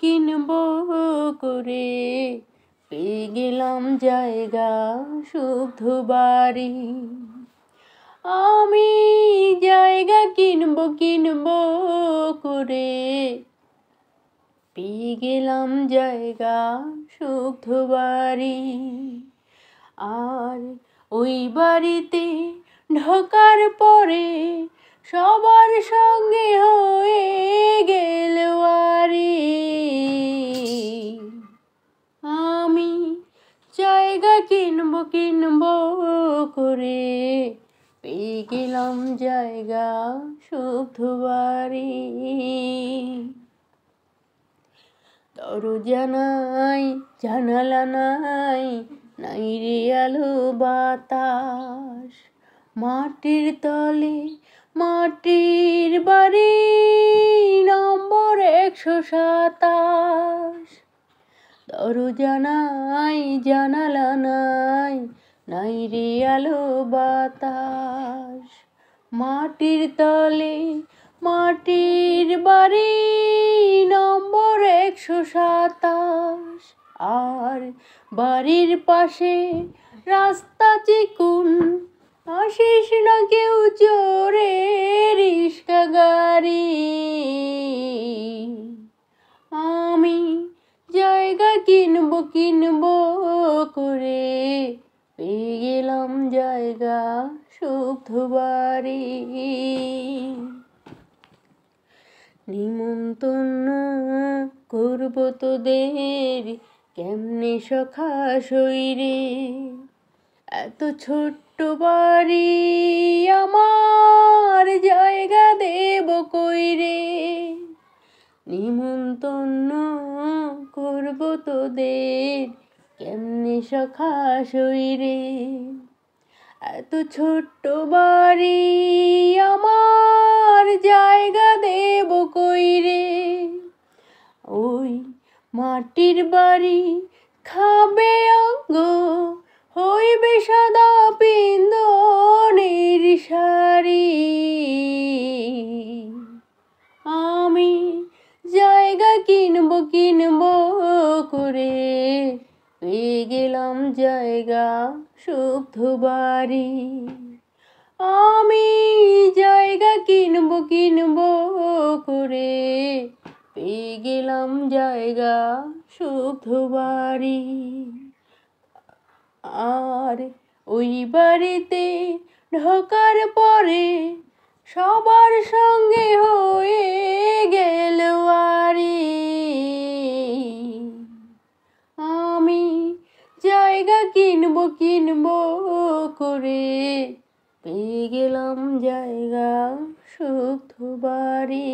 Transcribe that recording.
কিনবো করে পেয়ে গেলাম জায়গা শুদ্ধ বাড়ি। আমি জায়গা কিনবো করে পেয়ে গেলাম জায়গা শুদ্ধ বাড়ি। আর ওই বাড়িতে ঢোকার পরে সবার সঙ্গে হয়ে গেল আরি। আমি জায়গা কিনবো করে পেয়ে গেলাম জায়গা শুদ্ধ বাড়ি। দরজা নাই, জানালা নাই, নাই রে আলো বাতাস। মাটির তলে মাটির বাড়ি, নম্বর 127। দরজা নাই, জানালা নাই, নাই রে আলো বাতাস। মাটির তলে মাটির বাড়ি, নম্বর 127। আর বাড়ির পাশে রাস্তা চিকুন, আসিস না কেউ চোরে রিস্কা গাড়ি। আমি জায়গা কিনবো করে পেয়ে গেলাম জায়গা শুদ্ধ বাড়ি। নিমন্ত্রণ করবো তোদের কেমনে সখা সইরে, এত ছোট্ট বাড়ি আমার জায়গা দেব কইরে। নিমন্ত্রণ করবো তোদের কেমনে সখা সইরে, এত ছোট্ট বাড়ি আমার জায়গা দেব কইরে। ওই মাটির বাড়ি খাবে অঙ্গ, হইবে সাদা পিন্দনের শাড়ি। আমি জায়গা কিনবো করে পেয়ে গেলাম জায়গা শুদ্ধ বাড়ি। আমি জায়গা কিনবো করে পেয়ে গেলাম জায়গা শুদ্ধ বাড়ি। আর ওই বাড়িতে ঢোকার পরে সবার সঙ্গে হয়ে গেল আরি। আমি জায়গা কিনবো করে পেয়ে গেলাম জায়গা শুদ্ধ বাড়ি।